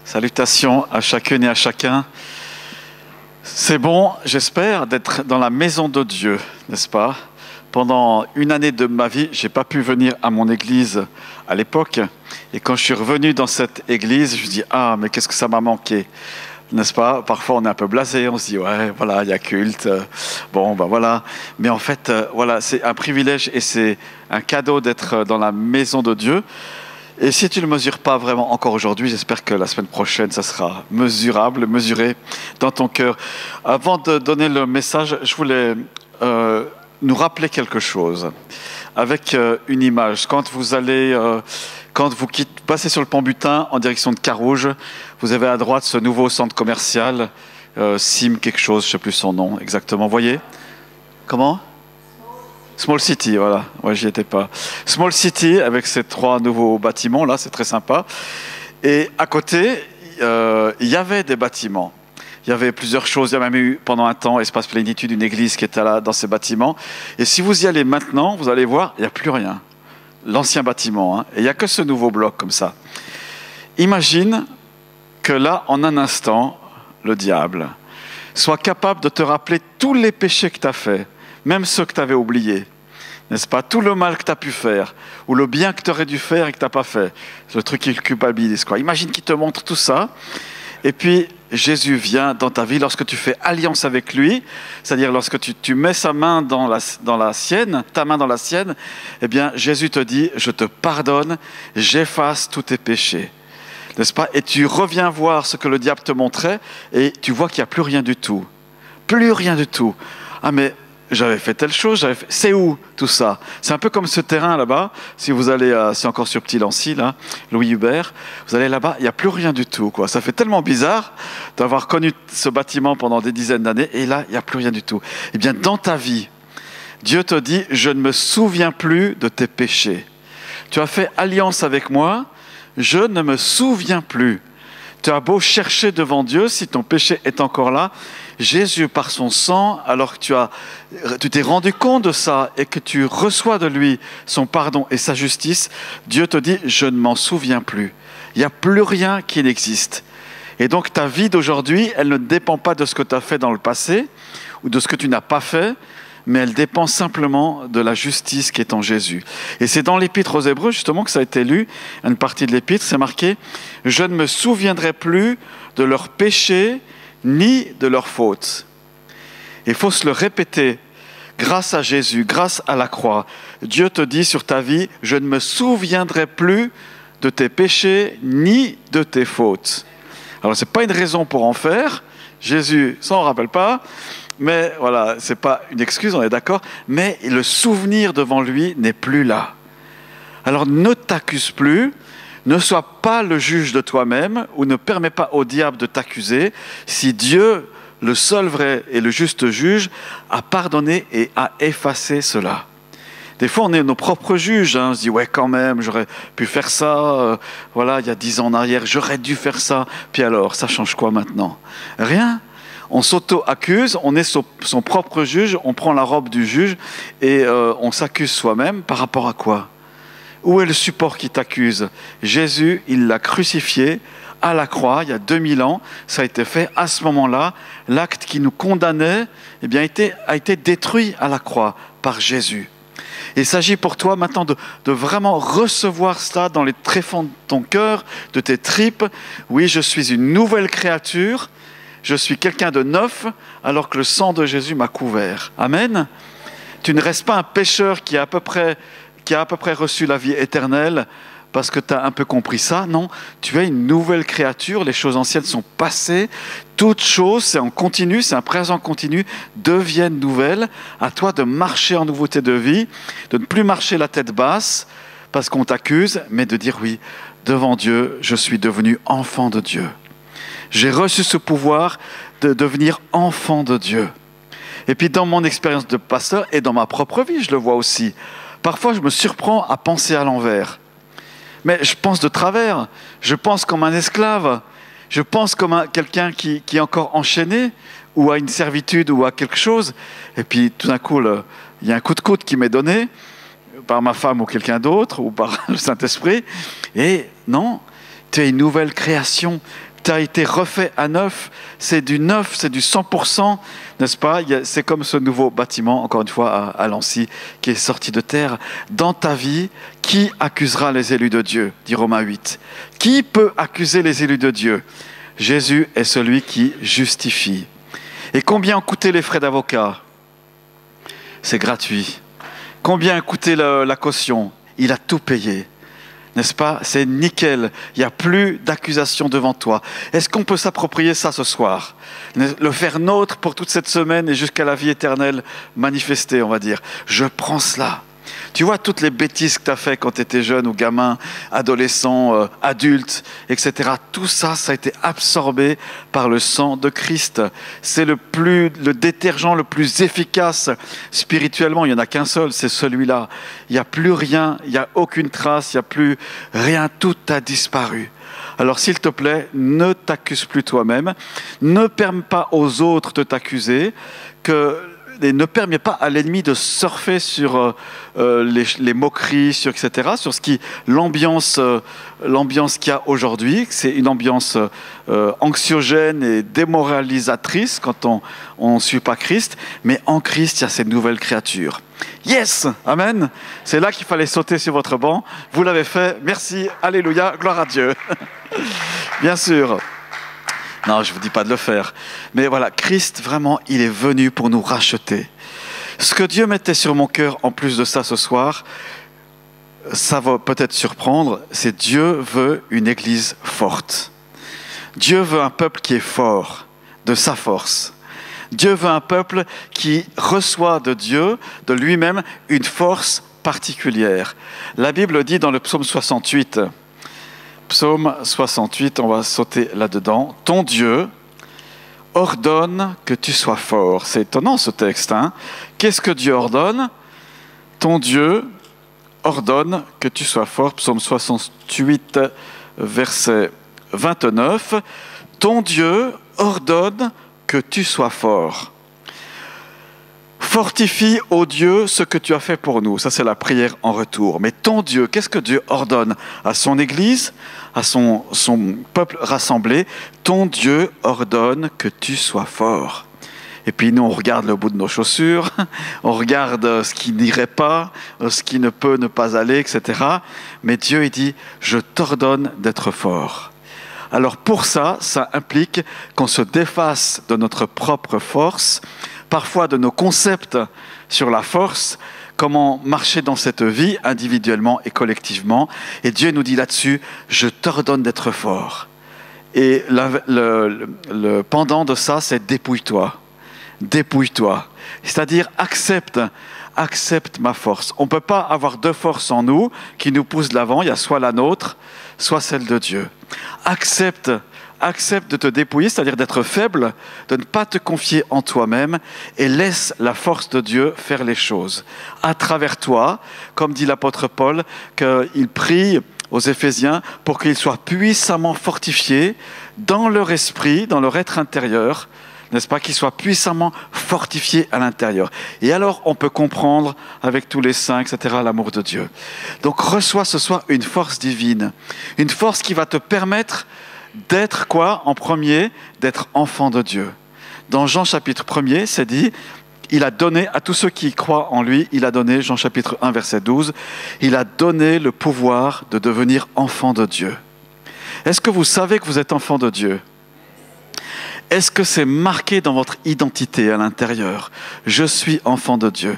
Salutations à chacune et à chacun. C'est bon, j'espère, d'être dans la maison de Dieu, n'est-ce pas? Pendant une année de ma vie, je n'ai pas pu venir à mon église à l'époque. Et quand je suis revenu dans cette église, je me dis « Ah, mais qu'est-ce que ça m'a manqué ?» N'est-ce pas? Parfois, on est un peu blasé, on se dit « Ouais, voilà, il y a culte. Bon, ben voilà. » Mais en fait, voilà, c'est un privilège et c'est un cadeau d'être dans la maison de Dieu. Et si tu ne le mesures pas vraiment encore aujourd'hui, j'espère que la semaine prochaine, ça sera mesurable, mesuré dans ton cœur. Avant de donner le message, je voulais nous rappeler quelque chose avec une image. Quand vous passez sur le pont Butin en direction de Carouge, vous avez à droite ce nouveau centre commercial, Sim quelque chose, je ne sais plus son nom exactement. Vous voyez? Comment? Small City, voilà. Ouais, j'y étais pas. Small City, avec ces 3 nouveaux bâtiments, là, c'est très sympa. Et à côté, il y avait des bâtiments. Il y avait plusieurs choses. Il y a même eu, pendant un temps, Espace Plénitude, une église qui était là, dans ces bâtiments. Et si vous y allez maintenant, vous allez voir, il n'y a plus rien. L'ancien bâtiment, hein. Et il n'y a que ce nouveau bloc, comme ça. Imagine que là, en un instant, le diable soit capable de te rappeler tous les péchés que tu as faits, même ceux que tu avais oubliés, n'est-ce pas? Tout le mal que tu as pu faire, ou le bien que tu aurais dû faire et que tu n'as pas fait. C'est le truc qui culpabilise, quoi. Imagine qu'il te montre tout ça, et puis Jésus vient dans ta vie lorsque tu fais alliance avec lui, c'est-à-dire lorsque tu mets sa main dans la sienne, ta main dans la sienne, eh bien Jésus te dit, je te pardonne, j'efface tous tes péchés. N'est-ce pas? Et tu reviens voir ce que le diable te montrait, et tu vois qu'il n'y a plus rien du tout. Plus rien du tout. Ah mais j'avais fait telle chose, c'est où tout ça? C'est un peu comme ce terrain là-bas, si vous allez, c'est encore sur Petit-Lancy, là, Louis Hubert, vous allez là-bas, il n'y a plus rien du tout, quoi. Ça fait tellement bizarre d'avoir connu ce bâtiment pendant des dizaines d'années, et là, il n'y a plus rien du tout. Eh bien, dans ta vie, Dieu te dit, je ne me souviens plus de tes péchés. Tu as fait alliance avec moi, je ne me souviens plus. Tu as beau chercher devant Dieu, si ton péché est encore là, Jésus, par son sang, alors que tu t'es rendu compte de ça et que tu reçois de lui son pardon et sa justice, Dieu te dit, je ne m'en souviens plus. Il n'y a plus rien qui n'existe. Et donc ta vie d'aujourd'hui, elle ne dépend pas de ce que tu as fait dans le passé ou de ce que tu n'as pas fait, mais elle dépend simplement de la justice qui est en Jésus. Et c'est dans l'Épître aux Hébreux, justement, que ça a été lu, une partie de l'Épître, c'est marqué « Je ne me souviendrai plus de leurs péchés ni de leurs fautes. » Il faut se le répéter. Grâce à Jésus, grâce à la croix, Dieu te dit sur ta vie « Je ne me souviendrai plus de tes péchés ni de tes fautes. » Alors, ce n'est pas une raison pour en faire. Jésus, ça on ne rappelle pas. Mais voilà, ce n'est pas une excuse, on est d'accord. Mais le souvenir devant lui n'est plus là. Alors ne t'accuse plus, ne sois pas le juge de toi-même ou ne permets pas au diable de t'accuser si Dieu, le seul vrai et le juste juge, a pardonné et a effacé cela. Des fois, on est nos propres juges. On se dit, ouais, quand même, j'aurais pu faire ça. Voilà, il y a 10 ans en arrière, j'aurais dû faire ça. Puis alors, ça change quoi maintenant? Rien. On s'auto-accuse, on est son propre juge, on prend la robe du juge et on s'accuse soi-même par rapport à quoi? Où est le support qui t'accuse? Jésus, il l'a crucifié à la croix, il y a 2000 ans, ça a été fait. À ce moment-là, l'acte qui nous condamnait eh bien, a été détruit à la croix par Jésus. Il s'agit pour toi maintenant de vraiment recevoir cela dans les tréfonds de ton cœur, de tes tripes. Oui, je suis une nouvelle créature. Je suis quelqu'un de neuf alors que le sang de Jésus m'a couvert. Amen. Tu ne restes pas un pécheur qui a à peu près reçu la vie éternelle parce que tu as un peu compris ça. Non, tu es une nouvelle créature. Les choses anciennes sont passées. Toutes choses, c'est en continu, c'est un présent continu, deviennent nouvelles. À toi de marcher en nouveauté de vie, de ne plus marcher la tête basse parce qu'on t'accuse, mais de dire oui, devant Dieu, je suis devenu enfant de Dieu. J'ai reçu ce pouvoir de devenir enfant de Dieu. Et puis dans mon expérience de pasteur et dans ma propre vie, je le vois aussi. Parfois, je me surprends à penser à l'envers. Mais je pense de travers. Je pense comme un esclave. Je pense comme quelqu'un qui est encore enchaîné ou à une servitude ou à quelque chose. Et puis tout d'un coup, il y a un coup de coude qui m'est donné par ma femme ou quelqu'un d'autre ou par le Saint-Esprit. Et non, tu es une nouvelle création. tu as été refait à neuf, c'est du neuf, c'est du 100%, n'est-ce pas? C'est comme ce nouveau bâtiment, encore une fois, à Lancy, qui est sorti de terre. Dans ta vie, qui accusera les élus de Dieu? Dit Romains 8. Qui peut accuser les élus de Dieu? Jésus est celui qui justifie. Et combien ont coûté les frais d'avocat? C'est gratuit. Combien a coûté la caution? Il a tout payé. N'est-ce pas? C'est nickel. Il n'y a plus d'accusation devant toi. Est-ce qu'on peut s'approprier ça ce soir? Le faire nôtre pour toute cette semaine et jusqu'à la vie éternelle manifestée, on va dire. Je prends cela. Tu vois toutes les bêtises que tu as fait quand tu étais jeune ou gamin, adolescent, adulte, etc. Tout ça, ça a été absorbé par le sang de Christ. C'est le détergent le plus efficace spirituellement. Il n'y en a qu'un seul, c'est celui-là. Il n'y a plus rien, il n'y a aucune trace, il n'y a plus rien, tout a disparu. Alors s'il te plaît, ne t'accuse plus toi-même, ne permets pas aux autres de t'accuser, et ne permet pas à l'ennemi de surfer sur les moqueries, etc., sur l'ambiance qu'il y a aujourd'hui. C'est une ambiance anxiogène et démoralisatrice quand on ne suit pas Christ. Mais en Christ, il y a cette nouvelle créature. Yes! Amen! C'est là qu'il fallait sauter sur votre banc. Vous l'avez fait. Merci. Alléluia. Gloire à Dieu. Bien sûr. Non, je ne vous dis pas de le faire. Mais voilà, Christ, vraiment, il est venu pour nous racheter. Ce que Dieu mettait sur mon cœur, en plus de ça ce soir, ça va peut-être surprendre, c'est Dieu veut une église forte. Dieu veut un peuple qui est fort, de sa force. Dieu veut un peuple qui reçoit de Dieu, de lui-même, une force particulière. La Bible dit dans le psaume 68, Psaume 68, on va sauter là-dedans. Ton Dieu ordonne que tu sois fort. C'est étonnant ce texte, hein? Qu'est-ce que Dieu ordonne? Ton Dieu ordonne que tu sois fort. Psaume 68, verset 29. Ton Dieu ordonne que tu sois fort. Fortifie, ô Dieu, ce que tu as fait pour nous. Ça, c'est la prière en retour. Mais ton Dieu, qu'est-ce que Dieu ordonne à son Église, à son peuple rassemblé? Ton Dieu ordonne que tu sois fort. Et puis nous, on regarde le bout de nos chaussures, on regarde ce qui n'irait pas, ce qui ne peut ne pas aller, etc. Mais Dieu, il dit, je t'ordonne d'être fort. Alors pour ça, ça implique qu'on se défasse de notre propre force, parfois de nos concepts sur la force, comment marcher dans cette vie individuellement et collectivement. Et Dieu nous dit là-dessus, je t'ordonne d'être fort. Et le pendant de ça, c'est dépouille-toi. Dépouille-toi. C'est-à-dire accepte ma force. On ne peut pas avoir deux forces en nous qui nous poussent de l'avant. Il y a soit la nôtre, soit celle de Dieu. Accepte de te dépouiller, c'est-à-dire d'être faible, de ne pas te confier en toi-même et laisse la force de Dieu faire les choses. À travers toi, comme dit l'apôtre Paul, qu'il prie aux Éphésiens pour qu'ils soient puissamment fortifiés dans leur esprit, dans leur être intérieur, n'est-ce pas, qu'ils soient puissamment fortifiés à l'intérieur. Et alors, on peut comprendre avec tous les saints, etc., l'amour de Dieu. Donc, reçois ce soir une force divine, une force qui va te permettre d'être quoi en premier? D'être enfant de Dieu. Dans Jean chapitre 1er, c'est dit, il a donné à tous ceux qui croient en lui, il a donné, Jean chapitre 1, verset 12, il a donné le pouvoir de devenir enfant de Dieu. Est-ce que vous savez que vous êtes enfant de Dieu? Est-ce que c'est marqué dans votre identité à l'intérieur? Je suis enfant de Dieu.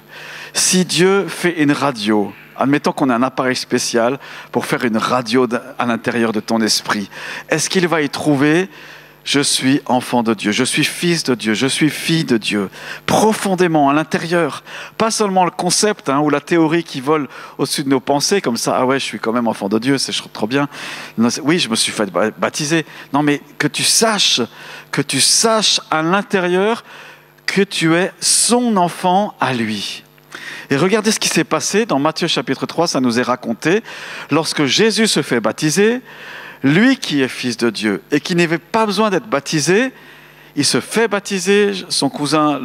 Si Dieu fait une radio, admettons qu'on a un appareil spécial pour faire une radio à l'intérieur de ton esprit, est-ce qu'il va y trouver « Je suis enfant de Dieu, je suis fils de Dieu, je suis fille de Dieu » profondément à l'intérieur? Pas seulement le concept ou la théorie qui vole au-dessus de nos pensées, comme ça, ah ouais, je suis quand même enfant de Dieu, c'est trop bien. Oui, je me suis fait baptiser. Non, mais que tu saches à l'intérieur que tu es son enfant à lui. Et regardez ce qui s'est passé dans Matthieu chapitre 3, ça nous est raconté. Lorsque Jésus se fait baptiser, lui qui est fils de Dieu et qui n'avait pas besoin d'être baptisé, il se fait baptiser, son cousin,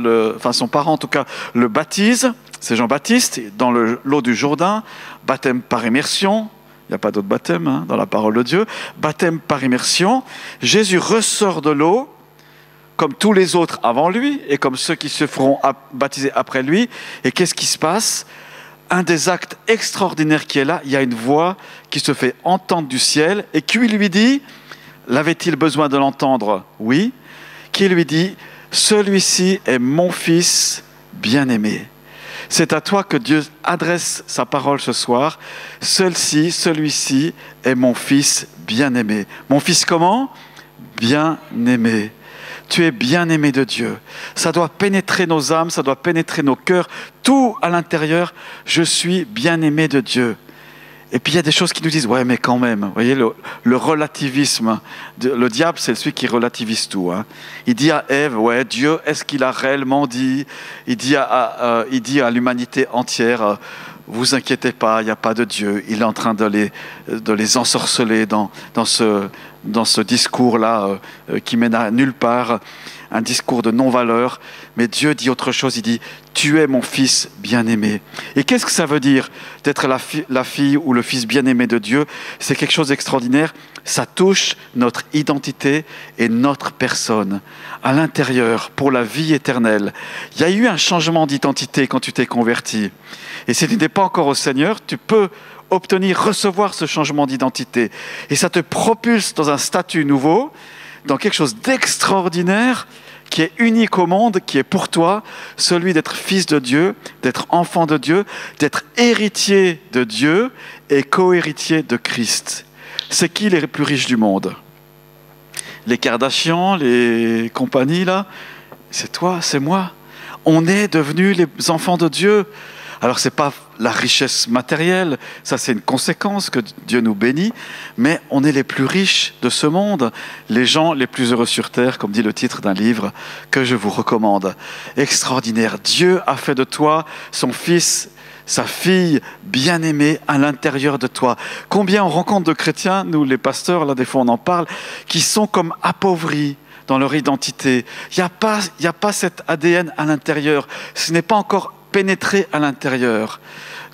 son parent en tout cas, le baptise, c'est Jean-Baptiste, dans l'eau du Jourdain, baptême par immersion, Il n'y a pas d'autre baptême hein, dans la parole de Dieu. Baptême par immersion. Jésus ressort de l'eau, comme tous les autres avant lui, et comme ceux qui se feront baptiser après lui. Et qu'est-ce qui se passe? Un des actes extraordinaires qui est là, il y a une voix qui se fait entendre du ciel, et qui lui dit, l'avait-il besoin de l'entendre? Oui. Qui lui dit, celui-ci est mon fils bien-aimé. C'est à toi que Dieu adresse sa parole ce soir. Celui-ci est mon fils bien-aimé. Mon fils comment? Bien-aimé. Tu es bien-aimé de Dieu. Ça doit pénétrer nos âmes, ça doit pénétrer nos cœurs. Tout à l'intérieur, je suis bien-aimé de Dieu. Et puis il y a des choses qui nous disent, ouais mais quand même, vous voyez le relativisme, le diable c'est celui qui relativise tout. Hein. Il dit à Ève, ouais Dieu, est-ce qu'il a réellement dit? Il dit à l'humanité entière, vous inquiétez pas, il n'y a pas de Dieu. Il est en train de les ensorceler dans ce discours-là qui mène à nulle part, un discours de non-valeur. Mais Dieu dit autre chose, il dit « Tu es mon fils bien-aimé ». Et qu'est-ce que ça veut dire d'être la fille ou le fils bien-aimé de Dieu? C'est quelque chose d'extraordinaire. Ça touche notre identité et notre personne à l'intérieur pour la vie éternelle. Il y a eu un changement d'identité quand tu t'es converti. Et si tu n'es pas encore au Seigneur, tu peux recevoir ce changement d'identité. Et ça te propulse dans un statut nouveau, dans quelque chose d'extraordinaire, qui est unique au monde, qui est pour toi, celui d'être fils de Dieu, d'être enfant de Dieu, d'être héritier de Dieu et co-héritier de Christ. C'est qui les plus riches du monde? Les Kardashians, les compagnies là? C'est toi, c'est moi. On est devenus les enfants de Dieu. Alors, ce n'est pas la richesse matérielle, ça c'est une conséquence que Dieu nous bénit, mais on est les plus riches de ce monde, les gens les plus heureux sur terre, comme dit le titre d'un livre que je vous recommande. Extraordinaire, Dieu a fait de toi son fils, sa fille bien-aimée à l'intérieur de toi. Combien on rencontre de chrétiens, nous les pasteurs, là des fois on en parle, qui sont comme appauvris dans leur identité. Il n'y a pas cet ADN à l'intérieur, ce n'est pas encore pénétrer à l'intérieur.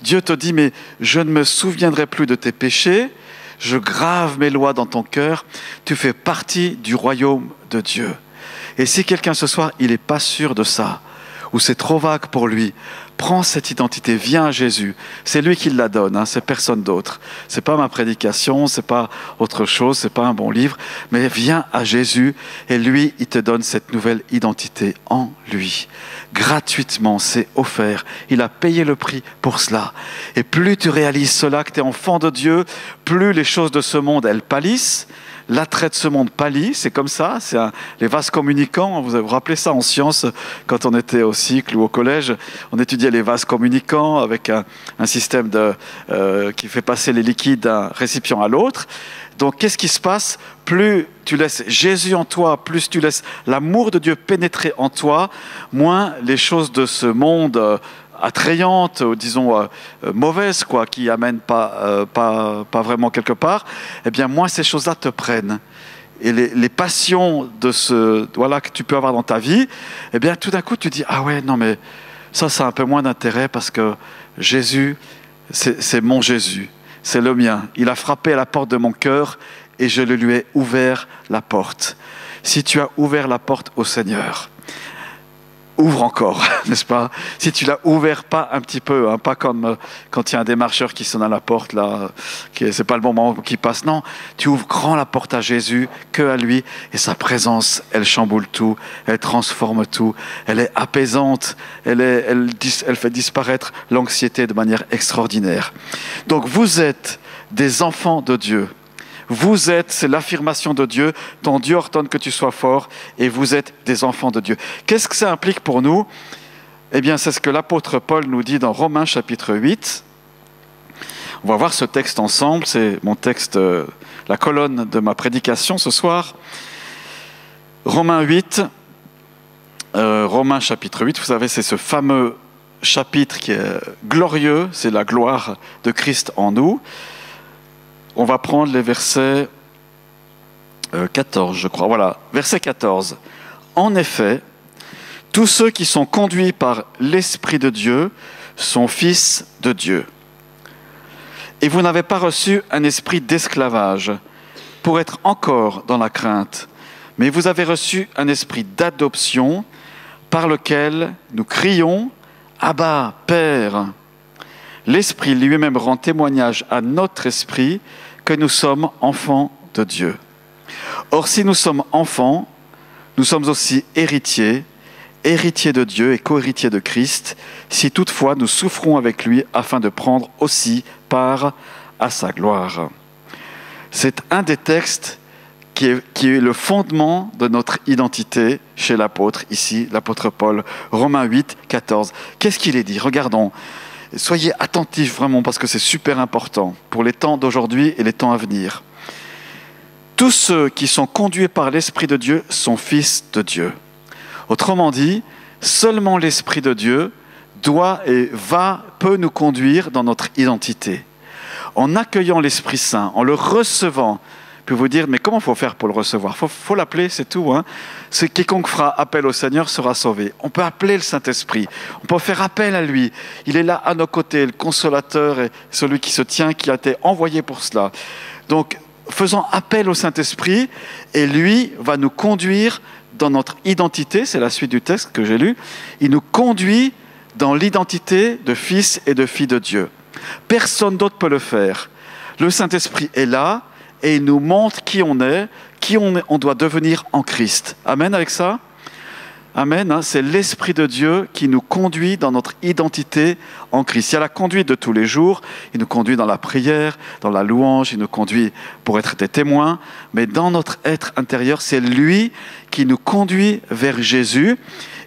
Dieu te dit, mais je ne me souviendrai plus de tes péchés, je grave mes lois dans ton cœur, tu fais partie du royaume de Dieu. Et si quelqu'un ce soir, il n'est pas sûr de ça, ou c'est trop vague pour lui, prends cette identité, viens à Jésus. C'est lui qui la donne, hein, c'est personne d'autre. C'est pas ma prédication, c'est pas autre chose, c'est pas un bon livre, mais viens à Jésus et lui, il te donne cette nouvelle identité en lui. Gratuitement, c'est offert. Il a payé le prix pour cela. Et plus tu réalises cela, que tu es enfant de Dieu, plus les choses de ce monde, elles pâlissent. L'attrait de ce monde pâlit, c'est comme ça, les vases communicants, vous vous rappelez ça en sciences, quand on était au cycle ou au collège, on étudiait les vases communicants avec un système qui fait passer les liquides d'un récipient à l'autre. Donc qu'est-ce qui se passe? Plus tu laisses Jésus en toi, plus tu laisses l'amour de Dieu pénétrer en toi, moins les choses de ce monde attrayantes, disons mauvaises, quoi, qui amènent pas vraiment quelque part, eh bien moins ces choses-là te prennent. Et les passions que tu peux avoir dans ta vie, eh bien tout d'un coup tu dis, ah ouais, non mais ça a un peu moins d'intérêt parce que Jésus, c'est mon Jésus, c'est le mien. Il a frappé à la porte de mon cœur et je lui ai ouvert la porte. Si tu as ouvert la porte au Seigneur, ouvre encore, n'est-ce pas? Si tu l'as ouvert pas un petit peu, hein, pas comme quand il y a un démarcheur qui sonne à la porte, là, c'est pas le bon moment qu'il passe. Non, tu ouvres grand la porte à Jésus, que à lui, et sa présence, elle chamboule tout, elle transforme tout, elle est apaisante, elle fait disparaître l'anxiété de manière extraordinaire. Donc vous êtes des enfants de Dieu. Vous êtes, c'est l'affirmation de Dieu, ton Dieu ordonne que tu sois fort et vous êtes des enfants de Dieu. Qu'est-ce que ça implique pour nous? Eh bien, c'est ce que l'apôtre Paul nous dit dans Romains chapitre 8. On va voir ce texte ensemble, c'est mon texte, la colonne de ma prédication ce soir. Romains 8, Romains chapitre 8, vous savez, c'est ce fameux chapitre qui est glorieux, c'est la gloire de Christ en nous. On va prendre les versets 14, je crois. Voilà, verset 14. En effet, tous ceux qui sont conduits par l'Esprit de Dieu sont fils de Dieu. Et vous n'avez pas reçu un esprit d'esclavage pour être encore dans la crainte, mais vous avez reçu un esprit d'adoption par lequel nous crions « Abba, Père ». L'Esprit lui-même rend témoignage à notre esprit que nous sommes enfants de Dieu. Or, si nous sommes enfants, nous sommes aussi héritiers, héritiers de Dieu et co-héritiers de Christ, si toutefois nous souffrons avec lui afin de prendre aussi part à sa gloire. C'est un des textes qui est le fondement de notre identité chez l'apôtre, ici, l'apôtre Paul, Romains 8, 14. Qu'est-ce qu'il est dit? Regardons. Soyez attentifs vraiment parce que c'est super important pour les temps d'aujourd'hui et les temps à venir. Tous ceux qui sont conduits par l'Esprit de Dieu sont fils de Dieu. Autrement dit, seulement l'Esprit de Dieu peut nous conduire dans notre identité. En accueillant l'Esprit Saint, en le recevant, puis vous dire, mais comment il faut faire pour le recevoir? Faut l'appeler, c'est tout. Hein. C'est quiconque fera appel au Seigneur sera sauvé. On peut appeler le Saint-Esprit, on peut faire appel à lui. Il est là à nos côtés, le consolateur et celui qui se tient, qui a été envoyé pour cela. Donc, faisons appel au Saint-Esprit et lui va nous conduire dans notre identité, c'est la suite du texte que j'ai lu, il nous conduit dans l'identité de fils et de filles de Dieu. Personne d'autre peut le faire. Le Saint-Esprit est là et il nous montre qui on est, on doit devenir en Christ. Amen avec ça? Amen, hein, c'est l'Esprit de Dieu qui nous conduit dans notre identité en Christ. Il y a la conduite de tous les jours, il nous conduit dans la prière, dans la louange, il nous conduit pour être des témoins, mais dans notre être intérieur, c'est lui qui nous conduit vers Jésus.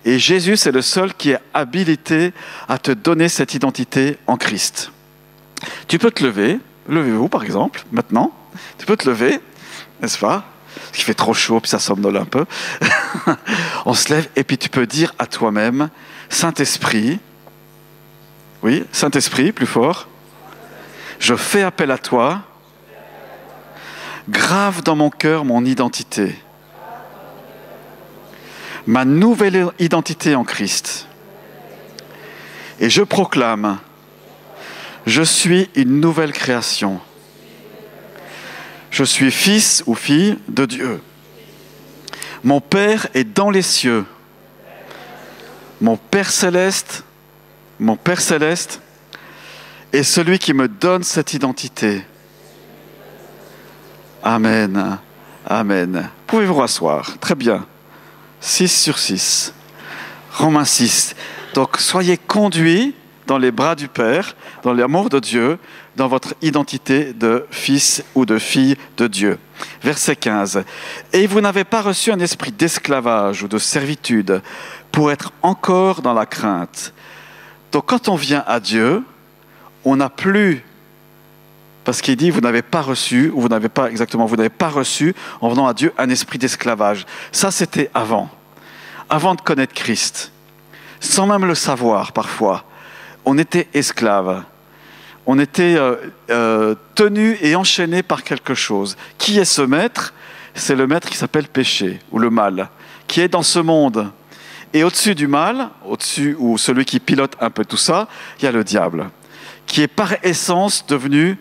Et Jésus, c'est le seul qui est habilité à te donner cette identité en Christ. Tu peux te lever, levez-vous par exemple, maintenant, tu peux te lever, n'est-ce pas? Parce qu'il fait trop chaud, puis ça somnole un peu. On se lève, et puis tu peux dire à toi-même, Saint-Esprit, oui, Saint-Esprit, plus fort, je fais appel à toi, grave dans mon cœur mon identité, ma nouvelle identité en Christ. Et je proclame, je suis une nouvelle création. Je suis fils ou fille de Dieu. Mon Père est dans les cieux. Mon Père céleste est celui qui me donne cette identité. Amen. Amen. Pouvez-vous rasseoir? Très bien. 6 sur 6. Romains 6. Donc, soyez conduits dans les bras du Père, dans l'amour de Dieu, dans votre identité de fils ou de fille de Dieu. Verset 15. Et vous n'avez pas reçu un esprit d'esclavage ou de servitude pour être encore dans la crainte. Donc, quand on vient à Dieu, on n'a plus, parce qu'il dit, vous n'avez pas reçu, ou vous n'avez pas reçu, en venant à Dieu, un esprit d'esclavage. Ça, c'était avant de connaître Christ. Sans même le savoir, parfois. On était esclaves. On était tenu et enchaîné par quelque chose. Qui est ce maître? C'est le maître qui s'appelle péché, ou le mal, qui est dans ce monde. Et au-dessus du mal, ou celui qui pilote un peu tout ça, il y a le diable, qui est par essence devenu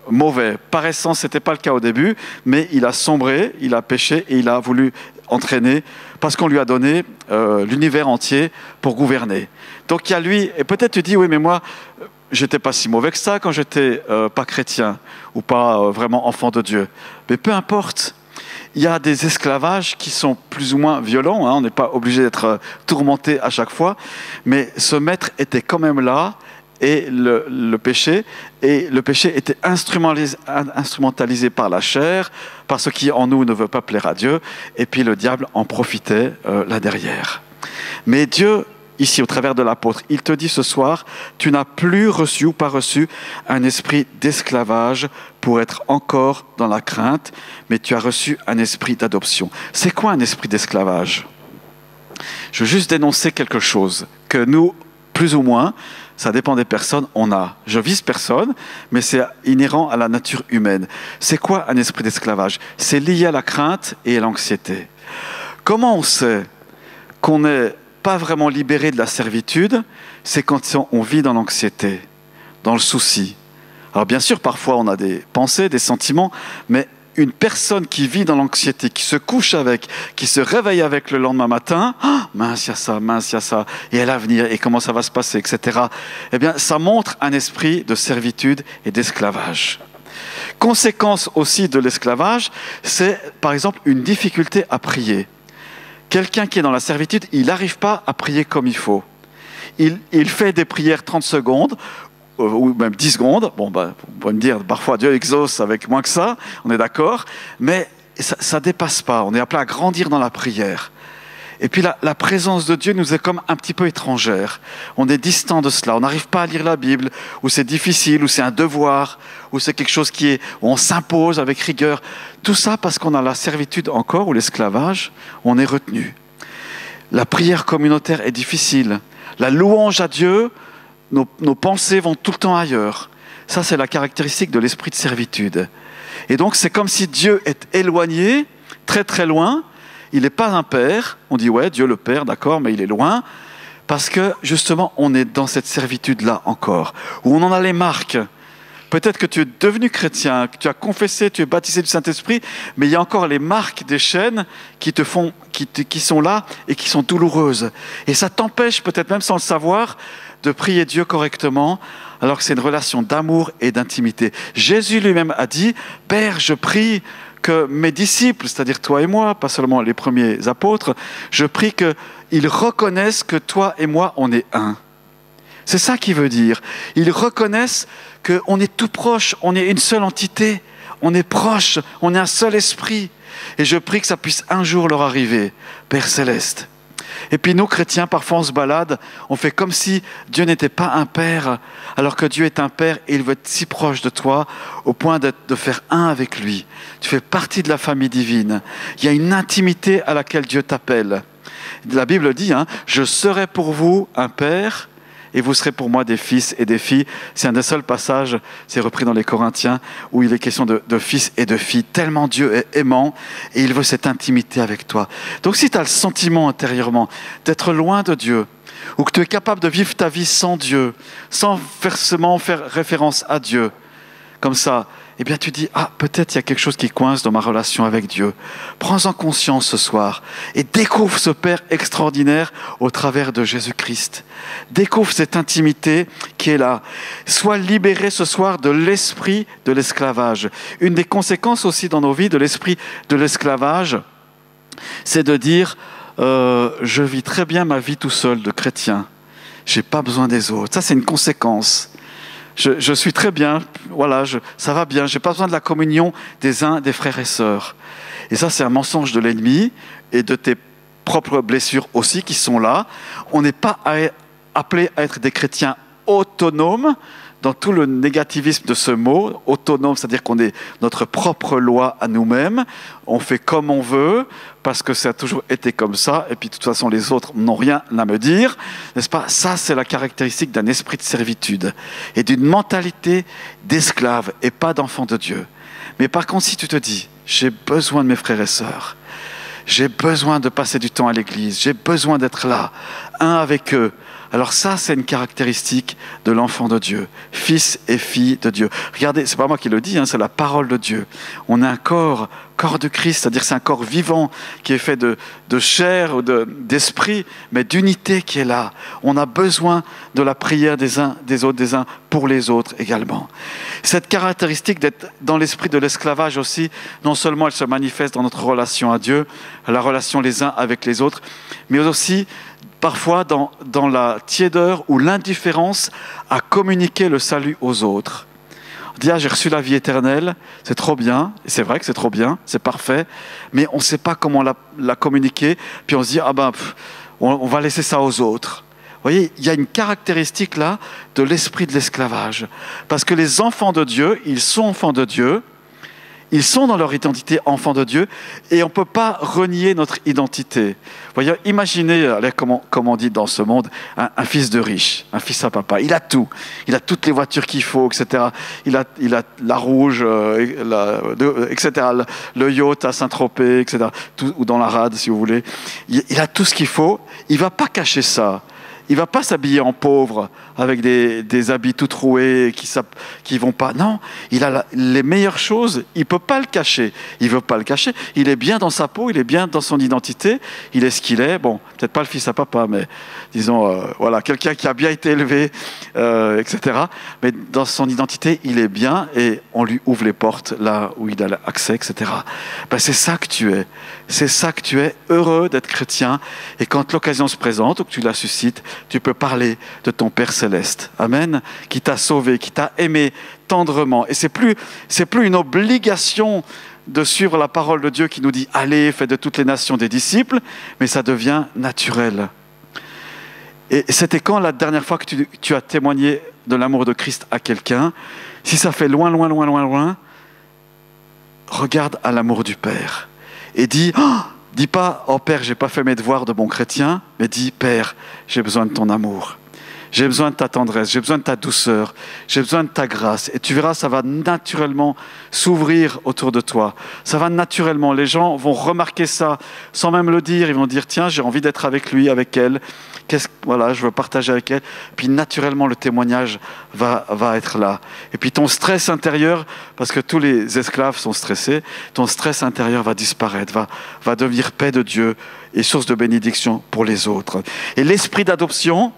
mauvais. Par essence, ce n'était pas le cas au début, mais il a sombré, il a péché et il a voulu entraîner, parce qu'on lui a donné l'univers entier pour gouverner. Donc il y a lui, et peut-être tu dis, oui, mais moi, j'étais pas si mauvais que ça quand j'étais pas chrétien, ou pas vraiment enfant de Dieu. Mais peu importe, il y a des esclavages qui sont plus ou moins violents, hein, on n'est pas obligé d'être tourmenté à chaque fois, mais ce maître était quand même là, et le péché était instrumentalisé par la chair, par ce qui en nous ne veut pas plaire à Dieu, et puis le diable en profitait là derrière. Mais Dieu, ici au travers de l'apôtre, il te dit ce soir, tu n'as plus reçu ou pas reçu un esprit d'esclavage pour être encore dans la crainte, mais tu as reçu un esprit d'adoption. C'est quoi un esprit d'esclavage? Je veux juste dénoncer quelque chose que nous, plus ou moins, ça dépend des personnes, on a. Je vise personne, mais c'est inhérent à la nature humaine. C'est quoi un esprit d'esclavage? C'est lié à la crainte et à l'anxiété. Comment on sait qu'on n'est pas vraiment libéré de la servitude? C'est quand on vit dans l'anxiété, dans le souci. Alors bien sûr, parfois on a des pensées, des sentiments, mais une personne qui vit dans l'anxiété, qui se couche avec, qui se réveille avec le lendemain matin, mince, il y a ça, et à l'avenir, et comment ça va se passer, etc. Eh bien, ça montre un esprit de servitude et d'esclavage. Conséquence aussi de l'esclavage, c'est par exemple une difficulté à prier. Quelqu'un qui est dans la servitude, il n'arrive pas à prier comme il faut. Il fait des prières 30 secondes, ou même 10 secondes. Bon, vous pouvez me dire, parfois Dieu exauce avec moins que ça, on est d'accord, mais ça ne dépasse pas. On est appelé à grandir dans la prière. Et puis la présence de Dieu nous est comme un petit peu étrangère. On est distant de cela. On n'arrive pas à lire la Bible, ou c'est difficile, ou c'est un devoir, ou c'est quelque chose où on s'impose avec rigueur. Tout ça parce qu'on a la servitude encore, ou l'esclavage, on est retenu. La prière communautaire est difficile. La louange à Dieu, nos pensées vont tout le temps ailleurs. Ça, c'est la caractéristique de l'esprit de servitude. Et donc, c'est comme si Dieu est éloigné, très très loin. Il n'est pas un père. On dit, ouais, Dieu le Père, d'accord, mais il est loin. Parce que, justement, on est dans cette servitude-là encore, où on en a les marques. Peut-être que tu es devenu chrétien, que tu as confessé, tu es baptisé du Saint-Esprit, mais il y a encore les marques des chaînes qui sont là et qui sont douloureuses. Et ça t'empêche, peut-être même sans le savoir, de prier Dieu correctement, alors que c'est une relation d'amour et d'intimité. Jésus lui-même a dit, « Père, je prie que mes disciples, c'est-à-dire toi et moi, pas seulement les premiers apôtres, je prie qu'ils reconnaissent que toi et moi, on est un. » C'est ça qu'il veut dire. Ils reconnaissent qu'on est tout proche, on est une seule entité, on est proche, on est un seul esprit. Et je prie que ça puisse un jour leur arriver, Père Céleste. Et puis nous, chrétiens, parfois on se balade, on fait comme si Dieu n'était pas un Père, alors que Dieu est un Père et il veut être si proche de toi, au point de faire un avec lui. Tu fais partie de la famille divine. Il y a une intimité à laquelle Dieu t'appelle. La Bible dit, je serai pour vous un Père, et vous serez pour moi des fils et des filles. C'est un des seuls passages, c'est repris dans les Corinthiens, où il est question de fils et de filles. Tellement Dieu est aimant et il veut cette intimité avec toi. Donc si tu as le sentiment intérieurement d'être loin de Dieu, ou que tu es capable de vivre ta vie sans Dieu, sans forcément faire référence à Dieu, comme ça, eh bien tu dis, peut-être il y a quelque chose qui coince dans ma relation avec Dieu. Prends-en conscience ce soir et découvre ce Père extraordinaire au travers de Jésus-Christ. Découvre cette intimité qui est là. Sois libéré ce soir de l'esprit de l'esclavage. Une des conséquences aussi dans nos vies de l'esprit de l'esclavage, c'est de dire, je vis très bien ma vie tout seul de chrétien. Je n'ai pas besoin des autres. Ça, c'est une conséquence. Je suis très bien, voilà, ça va bien, je n'ai pas besoin de la communion des uns des frères et sœurs. Et ça, c'est un mensonge de l'ennemi et de tes propres blessures aussi qui sont là. On n'est pas appelé à être des chrétiens autonomes, dans tout le négativisme de ce mot, autonome, c'est-à-dire qu'on est notre propre loi à nous-mêmes, on fait comme on veut, parce que ça a toujours été comme ça, et puis de toute façon les autres n'ont rien à me dire, n'est-ce pas? Ça, c'est la caractéristique d'un esprit de servitude, et d'une mentalité d'esclave, et pas d'enfant de Dieu. Mais par contre, si tu te dis, j'ai besoin de mes frères et sœurs, j'ai besoin de passer du temps à l'église, j'ai besoin d'être là, un avec eux, alors ça, c'est une caractéristique de l'enfant de Dieu, fils et fille de Dieu. Regardez, c'est pas moi qui le dis, c'est la parole de Dieu. On a un corps de Christ, c'est-à-dire c'est un corps vivant qui est fait de chair ou d'esprit, mais d'unité qui est là. On a besoin de la prière des uns, des autres, des uns pour les autres également. Cette caractéristique d'être dans l'esprit de l'esclavage aussi, non seulement elle se manifeste dans notre relation à Dieu, la relation les uns avec les autres, mais aussi parfois dans la tiédeur ou l'indifférence à communiquer le salut aux autres. On dit, j'ai reçu la vie éternelle, c'est trop bien, et c'est vrai que c'est trop bien, c'est parfait, mais on ne sait pas comment la communiquer, puis on se dit, on va laisser ça aux autres. Vous voyez, il y a une caractéristique là de l'esprit de l'esclavage. Parce que les enfants de Dieu, ils sont enfants de Dieu, ils sont dans leur identité enfants de Dieu et on ne peut pas renier notre identité. Voyez, imaginez, comme on dit dans ce monde, un fils de riche, un fils à papa. Il a tout. Il a toutes les voitures qu'il faut, etc. Il a la rouge, etc. Le yacht à Saint-Tropez, etc. Ou dans la rade, si vous voulez. Il a tout ce qu'il faut. Il ne va pas cacher ça. Il ne va pas s'habiller en pauvre avec des habits tout troués qui vont pas. Non, il a les meilleures choses, il peut pas le cacher. Il veut pas le cacher. Il est bien dans sa peau, il est bien dans son identité, il est ce qu'il est. Bon, peut-être pas le fils à papa, mais disons, voilà, quelqu'un qui a bien été élevé, etc. Mais dans son identité, il est bien et on lui ouvre les portes là où il a accès, etc. Ben, c'est ça que tu es. C'est ça que tu es, heureux d'être chrétien. Et quand l'occasion se présente ou que tu la suscites, tu peux parler de ton Père Céleste. Amen. Qui t'a sauvé, qui t'a aimé tendrement. Et c'est plus une obligation de suivre la parole de Dieu qui nous dit « Allez, faites de toutes les nations des disciples », mais ça devient naturel. Et c'était quand la dernière fois que tu as témoigné de l'amour de Christ à quelqu'un? Si ça fait loin, regarde à l'amour du Père. Et dis pas « Oh Père, j'ai pas fait mes devoirs de bon chrétien », mais dis « Père, j'ai besoin de ton amour. J'ai besoin de ta tendresse, j'ai besoin de ta douceur, j'ai besoin de ta grâce. » Et tu verras, ça va naturellement s'ouvrir autour de toi. Ça va naturellement. Les gens vont remarquer ça sans même le dire. Ils vont dire « Tiens, j'ai envie d'être avec lui, avec elle. Voilà, je veux partager avec elle. » Puis naturellement, le témoignage va être là. Et puis ton stress intérieur, parce que tous les esclaves sont stressés, ton stress intérieur va disparaître, va devenir paix de Dieu et source de bénédiction pour les autres. Et l'esprit d'adoption,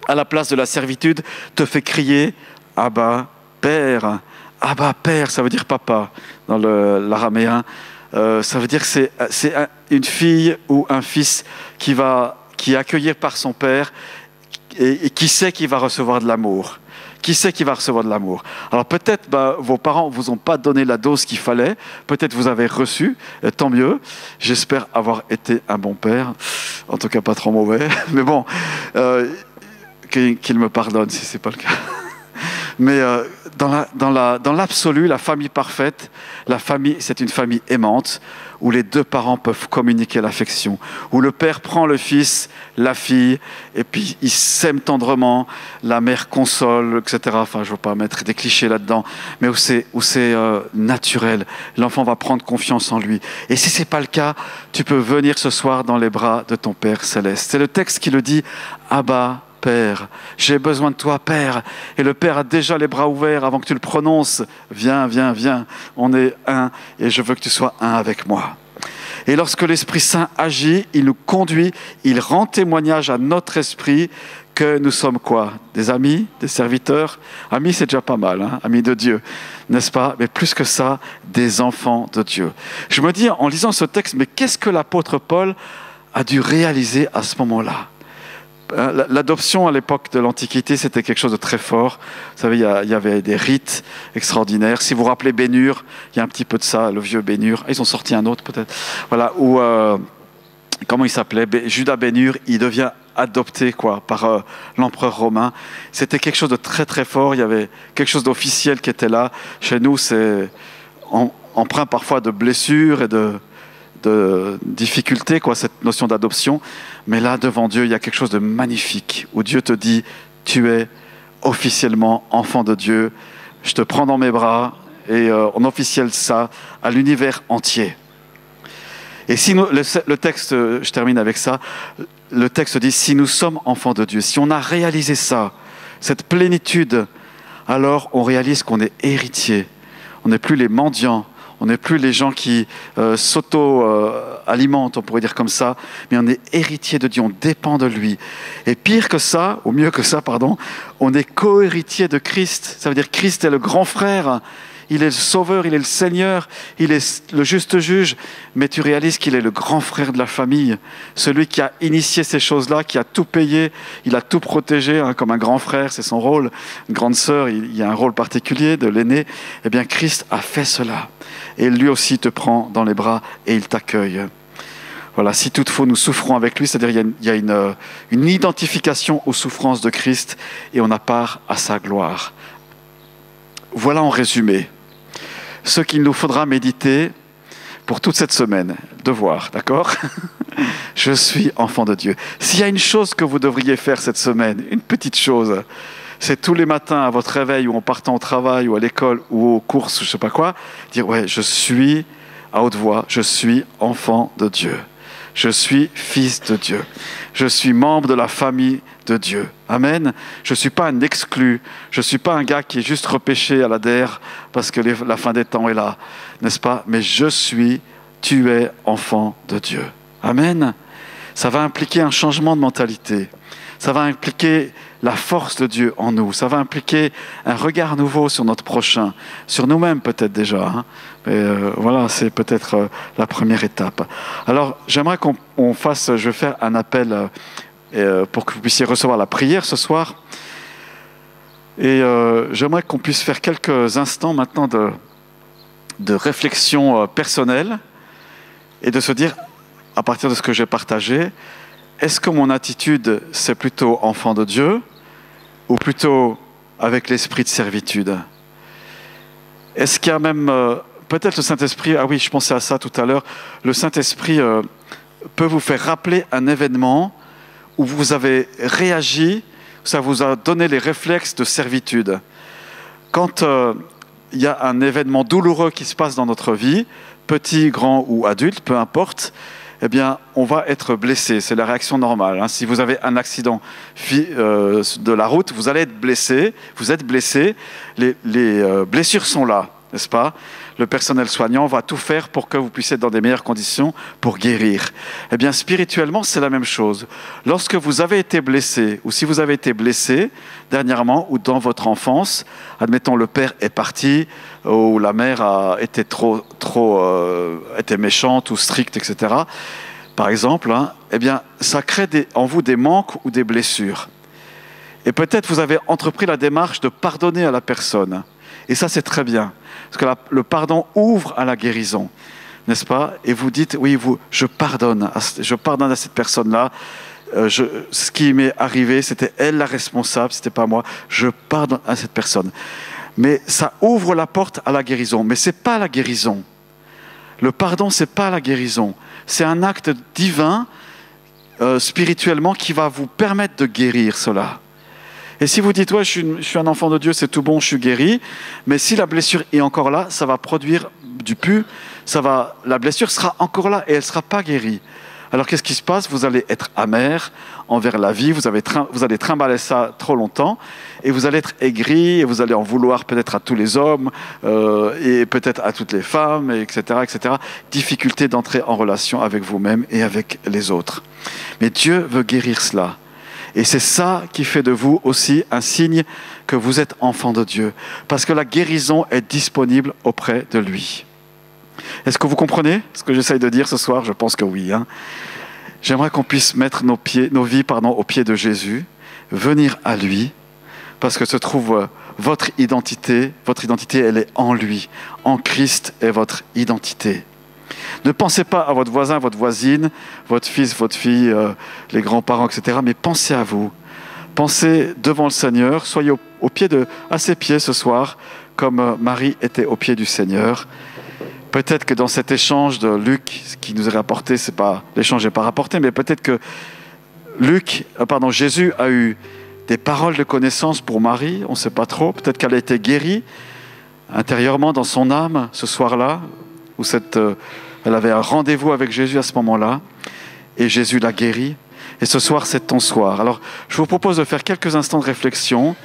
à la place de la servitude, te fait crier « Abba, Père ». Abba, Père, ça veut dire papa dans l'araméen. Ça veut dire que c'est une fille ou un fils qui est accueilli par son père et qui sait qu'il va recevoir de l'amour. Qui sait qu'il va recevoir de l'amour? Alors peut-être vos parents ne vous ont pas donné la dose qu'il fallait, peut-être vous avez reçu, tant mieux. J'espère avoir été un bon père, en tout cas pas trop mauvais, mais bon, qu'il me pardonne si ce n'est pas le cas. Mais dans l'absolu, la famille parfaite, c'est une famille aimante, où les deux parents peuvent communiquer l'affection, où le père prend le fils, la fille, et puis ils s'aiment tendrement, la mère console, etc. Enfin, je ne veux pas mettre des clichés là-dedans, mais où c'est naturel. L'enfant va prendre confiance en lui. Et si ce n'est pas le cas, tu peux venir ce soir dans les bras de ton Père Céleste. C'est le texte qui le dit, « Abba, Père, j'ai besoin de toi, Père. » Et le Père a déjà les bras ouverts avant que tu le prononces. Viens, viens, viens. On est un et je veux que tu sois un avec moi. Et lorsque l'Esprit Saint agit, il nous conduit, il rend témoignage à notre esprit que nous sommes quoi? Des amis, des serviteurs? Amis, c'est déjà pas mal, hein? Amis de Dieu, n'est-ce pas? Mais plus que ça, des enfants de Dieu. Je me dis, en lisant ce texte, mais qu'est-ce que l'apôtre Paul a dû réaliser à ce moment-là? L'adoption à l'époque de l'Antiquité, c'était quelque chose de très fort. Vous savez, il y avait des rites extraordinaires. Si vous vous rappelez Bénur, il y a un petit peu de ça, le vieux Bénur. Ils ont sorti un autre peut-être. Voilà, où, comment il s'appelait? Judas Bénur, il devient adopté par l'empereur romain. C'était quelque chose de très très fort. Il y avait quelque chose d'officiel qui était là. Chez nous, c'est empreint parfois de blessures et de difficulté, cette notion d'adoption. Mais là, devant Dieu, il y a quelque chose de magnifique, où Dieu te dit, tu es officiellement enfant de Dieu, je te prends dans mes bras, et on officielle ça à l'univers entier. Et si le texte, je termine avec ça, le texte dit, si nous sommes enfants de Dieu, si on a réalisé ça, cette plénitude, alors on réalise qu'on est héritier, on n'est plus les mendiants, on n'est plus les gens qui s'auto-alimentent, on pourrait dire comme ça, mais on est héritier de Dieu, on dépend de lui. Et pire que ça, ou mieux que ça, pardon, on est co-héritier de Christ. Ça veut dire que Christ est le grand frère, il est le sauveur, il est le Seigneur, il est le juste juge, mais tu réalises qu'il est le grand frère de la famille, celui qui a initié ces choses-là, qui a tout payé, il a tout protégé, comme un grand frère, c'est son rôle. Une grande sœur, il y a un rôle particulier de l'aîné. Eh bien, Christ a fait cela. Et lui aussi te prend dans les bras et il t'accueille. Voilà, si toutefois nous souffrons avec lui, c'est-à-dire il y a une identification aux souffrances de Christ et on a part à sa gloire. Voilà en résumé ce qu'il nous faudra méditer pour toute cette semaine. Devoir, d'accord? Je suis enfant de Dieu. S'il y a une chose que vous devriez faire cette semaine, une petite chose, c'est tous les matins à votre réveil ou en partant au travail ou à l'école ou aux courses, je ne sais pas quoi, dire « Ouais, je suis, à haute voix, je suis enfant de Dieu. Je suis fils de Dieu. Je suis membre de la famille de Dieu. Amen. Je ne suis pas un exclu. Je ne suis pas un gars qui est juste repêché à la DER parce que la fin des temps est là, n'est-ce pas? Mais tu es enfant de Dieu. Amen. Ça va impliquer un changement de mentalité. Ça va impliquer la force de Dieu en nous. Ça va impliquer un regard nouveau sur notre prochain, sur nous-mêmes peut-être déjà. Hein. Mais voilà, c'est peut-être la première étape. Alors, j'aimerais qu'on fasse, je vais faire un appel pour que vous puissiez recevoir la prière ce soir. Et j'aimerais qu'on puisse faire quelques instants maintenant de réflexion personnelle et de se dire, à partir de ce que j'ai partagé, est-ce que mon attitude, c'est plutôt enfant de Dieu ou plutôt avec l'esprit de servitude? Est-ce qu'il y a même, peut-être le Saint-Esprit, ah oui, je pensais à ça tout à l'heure, le Saint-Esprit peut vous faire rappeler un événement où vous avez réagi, ça vous a donné les réflexes de servitude. Quand il y a un événement douloureux qui se passe dans notre vie, petit, grand ou adulte, peu importe, eh bien, on va être blessé. C'est la réaction normale. Hein. Si vous avez un accident de la route, vous allez être blessé. Vous êtes blessé. Les blessures sont là, n'est-ce pas? Le personnel soignant va tout faire pour que vous puissiez être dans des meilleures conditions pour guérir. Eh bien, spirituellement, c'est la même chose. Lorsque vous avez été blessé, ou si vous avez été blessé dernièrement ou dans votre enfance, admettons le père est parti, ou la mère a été était méchante ou stricte, etc. Par exemple, hein, eh bien, ça crée en vous des manques ou des blessures. Et peut-être vous avez entrepris la démarche de pardonner à la personne. Et ça, c'est très bien. Parce que le pardon ouvre à la guérison, n'est-ce pas? Et vous dites, oui, je pardonne à cette personne-là. Ce qui m'est arrivé, c'était elle la responsable, c'était pas moi. Je pardonne à cette personne. Mais ça ouvre la porte à la guérison. Mais c'est pas la guérison. Le pardon, c'est pas la guérison. C'est un acte divin, spirituellement, qui va vous permettre de guérir cela. Et si vous dites, ouais, je suis un enfant de Dieu, c'est tout bon, je suis guéri, mais si la blessure est encore là, ça va produire du pu, la blessure sera encore là et elle ne sera pas guérie. Alors qu'est-ce qui se passe? Vous allez être amer envers la vie, vous allez trimballer ça trop longtemps, et vous allez être aigri, et vous allez en vouloir peut-être à tous les hommes, et peut-être à toutes les femmes, etc., etc. Difficulté d'entrer en relation avec vous-même et avec les autres. Mais Dieu veut guérir cela. Et c'est ça qui fait de vous aussi un signe que vous êtes enfant de Dieu. Parce que la guérison est disponible auprès de lui. Est-ce que vous comprenez ce que j'essaye de dire ce soir? Je pense que oui. Hein. J'aimerais qu'on puisse mettre nos vies aux pieds de Jésus, venir à lui, parce que se trouve votre identité. Votre identité, elle est en lui. En Christ est votre identité. Ne pensez pas à votre voisin, votre voisine, votre fils, votre fille, les grands-parents, etc. Mais pensez à vous. Pensez devant le Seigneur. Soyez à ses pieds ce soir, comme Marie était au pied du Seigneur. Peut-être que dans cet échange de Luc, ce qui nous est rapporté, l'échange n'est pas rapporté, mais peut-être que Jésus a eu des paroles de connaissance pour Marie. On ne sait pas trop. Peut-être qu'elle a été guérie intérieurement dans son âme ce soir-là, où elle avait un rendez-vous avec Jésus à ce moment-là, et Jésus l'a guérie. Et ce soir, c'est ton soir. Alors, je vous propose de faire quelques instants de réflexion.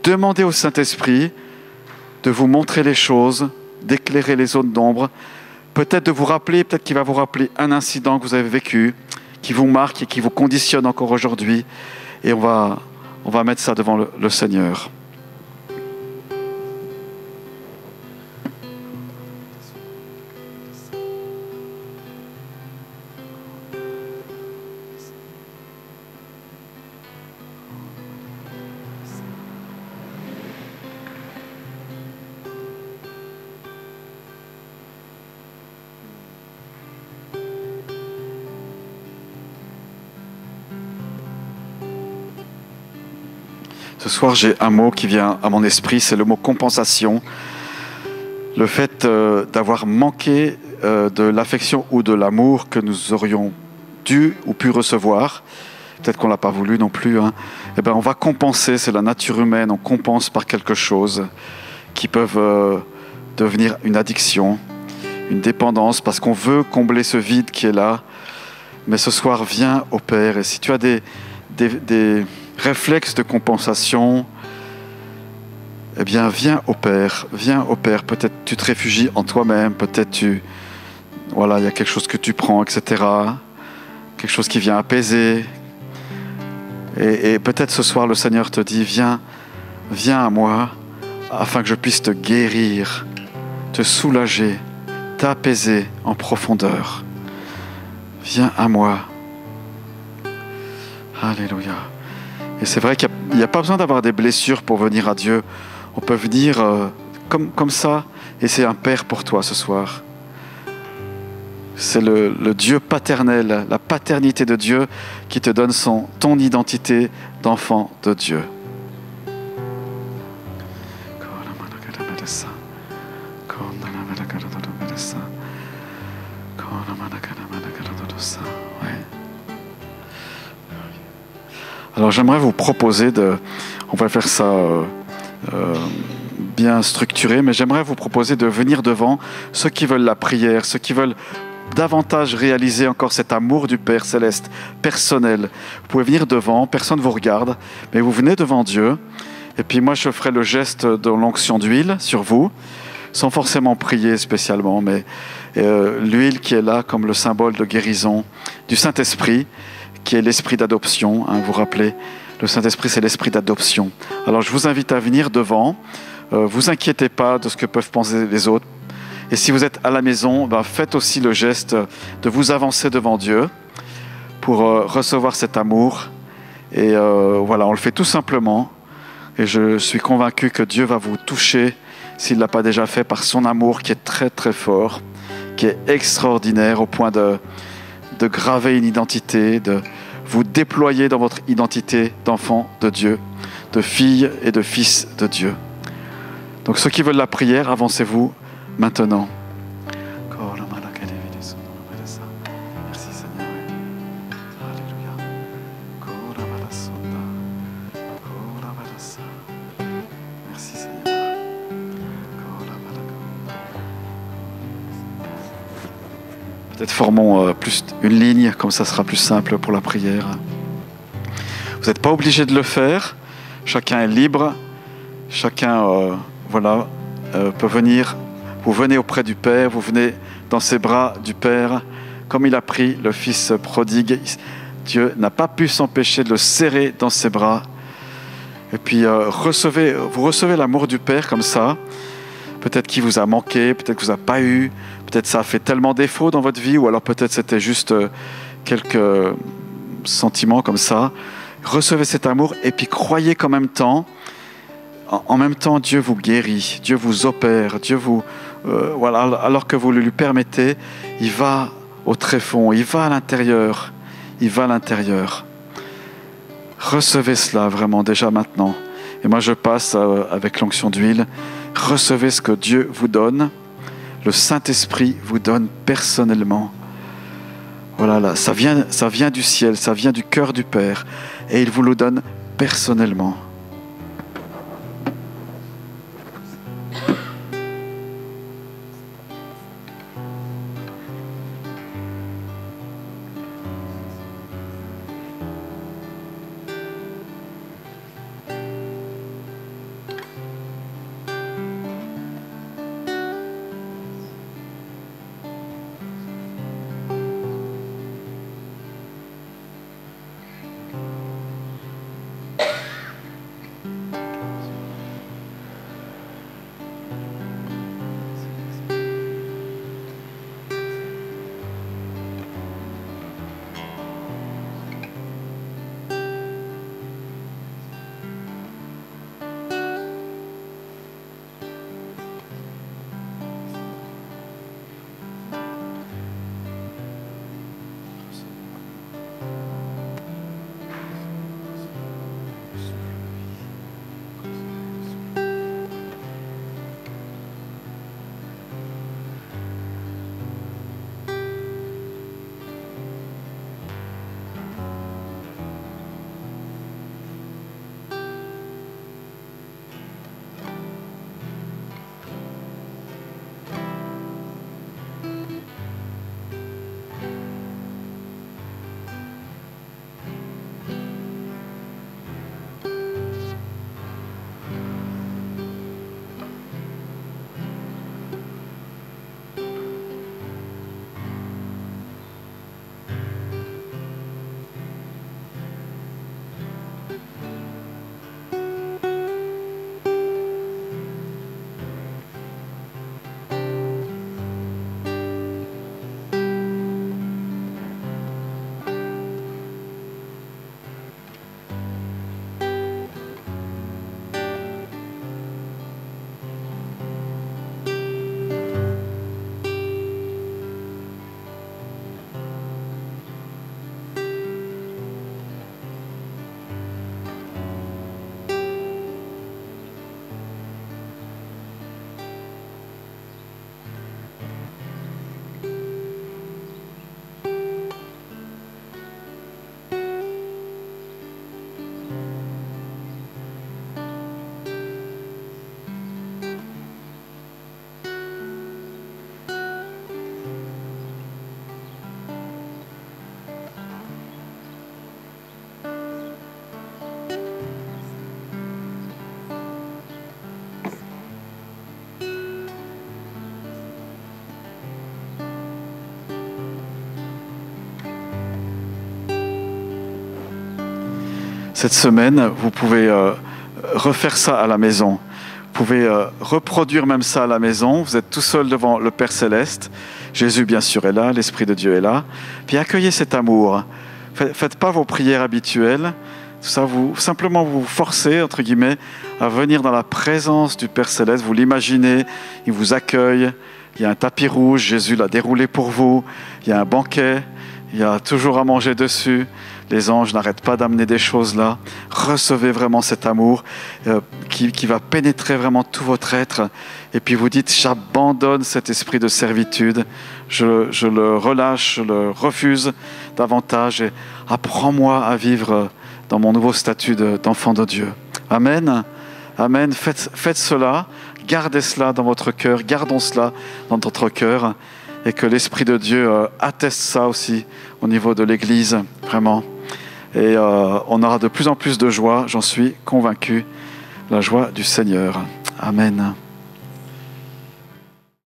Demandez au Saint-Esprit de vous montrer les choses, d'éclairer les zones d'ombre, peut-être de vous rappeler, peut-être qu'il va vous rappeler un incident que vous avez vécu, qui vous marque et qui vous conditionne encore aujourd'hui. Et on va mettre ça devant le Seigneur. Ce soir, j'ai un mot qui vient à mon esprit, c'est le mot compensation. Le fait d'avoir manqué de l'affection ou de l'amour que nous aurions dû ou pu recevoir, peut-être qu'on ne l'a pas voulu non plus, hein. Eh bien, on va compenser, c'est la nature humaine, on compense par quelque chose qui peut devenir une addiction, une dépendance, parce qu'on veut combler ce vide qui est là. Mais ce soir, viens au Père. Et si tu as des réflexes de compensation, eh bien, viens au Père. Viens au Père. Peut-être tu te réfugies en toi-même. Peut-être voilà, il y a quelque chose que tu prends, etc. Quelque chose qui vient apaiser. Et peut-être ce soir, le Seigneur te dit, viens à moi, afin que je puisse te guérir, te soulager, t'apaiser en profondeur. Viens à moi. Alléluia. Et c'est vrai qu'il n'y a pas besoin d'avoir des blessures pour venir à Dieu. On peut venir comme ça, et c'est un Père pour toi ce soir. C'est le Dieu paternel, la paternité de Dieu qui te donne ton identité d'enfant de Dieu. Alors j'aimerais vous proposer on va faire ça bien structuré, mais j'aimerais vous proposer de venir devant, ceux qui veulent la prière, ceux qui veulent davantage réaliser encore cet amour du Père Céleste, personnel. Vous pouvez venir devant, personne ne vous regarde, mais vous venez devant Dieu, et puis moi je ferai le geste de l'onction d'huile sur vous, sans forcément prier spécialement, mais l'huile qui est là comme le symbole de guérison du Saint-Esprit, qui est l'esprit d'adoption, hein, vous vous rappelez, le Saint-Esprit c'est l'esprit d'adoption. Alors je vous invite à venir devant, vous inquiétez pas de ce que peuvent penser les autres, et si vous êtes à la maison, faites aussi le geste de vous avancer devant Dieu pour recevoir cet amour, et voilà, on le fait tout simplement, et je suis convaincu que Dieu va vous toucher, s'il ne l'a pas déjà fait, par son amour qui est très très fort, qui est extraordinaire au point de graver une identité, de vous déployer dans votre identité d'enfant de Dieu, de fille et de fils de Dieu. Donc ceux qui veulent la prière, avancez-vous maintenant. Merci Seigneur. Alléluia. Merci Seigneur. Peut-être formons plus une ligne, comme ça sera plus simple pour la prière. Vous n'êtes pas obligé de le faire. Chacun est libre. Chacun peut venir. Vous venez auprès du Père. Vous venez dans ses bras du Père. Comme il a pris le Fils prodigue, Dieu n'a pas pu s'empêcher de le serrer dans ses bras. Et puis vous recevez l'amour du Père comme ça. Peut-être qu'il vous a manqué, peut-être que vous n'avez pas eu, peut-être ça a fait tellement défaut dans votre vie, ou alors peut-être c'était juste quelques sentiments comme ça. Recevez cet amour et puis croyez qu'en même temps, Dieu vous guérit, Dieu vous opère, Dieu vous... alors que vous le lui permettez, il va au tréfonds, il va à l'intérieur, Recevez cela vraiment déjà maintenant. Et moi je passe avec l'onction d'huile. Recevez ce que Dieu vous donne, le Saint-Esprit vous donne personnellement. Voilà, là, ça vient du ciel, ça vient du cœur du Père, et il vous le donne personnellement. cette semaine, vous pouvez refaire ça à la maison. Vous pouvez reproduire même ça à la maison. Vous êtes tout seul devant le Père Céleste. Jésus, bien sûr, est là. L'Esprit de Dieu est là. Puis accueillez cet amour. Faites pas vos prières habituelles. Tout ça, simplement vous forcez, entre guillemets, à venir dans la présence du Père Céleste. Vous l'imaginez, il vous accueille. Il y a un tapis rouge, Jésus l'a déroulé pour vous. Il y a un banquet, il y a toujours à manger dessus. Les anges n'arrêtent pas d'amener des choses là. Recevez vraiment cet amour qui va pénétrer vraiment tout votre être. Et puis vous dites, j'abandonne cet esprit de servitude. Je le relâche, je le refuse davantage. Et apprends-moi à vivre dans mon nouveau statut d'enfant de Dieu. Amen. Amen. Faites cela. Gardez cela dans votre cœur. Gardons cela dans notre cœur. Et que l'Esprit de Dieu atteste ça aussi au niveau de l'Église. Vraiment. Et on aura de plus en plus de joie, j'en suis convaincu, la joie du Seigneur. Amen.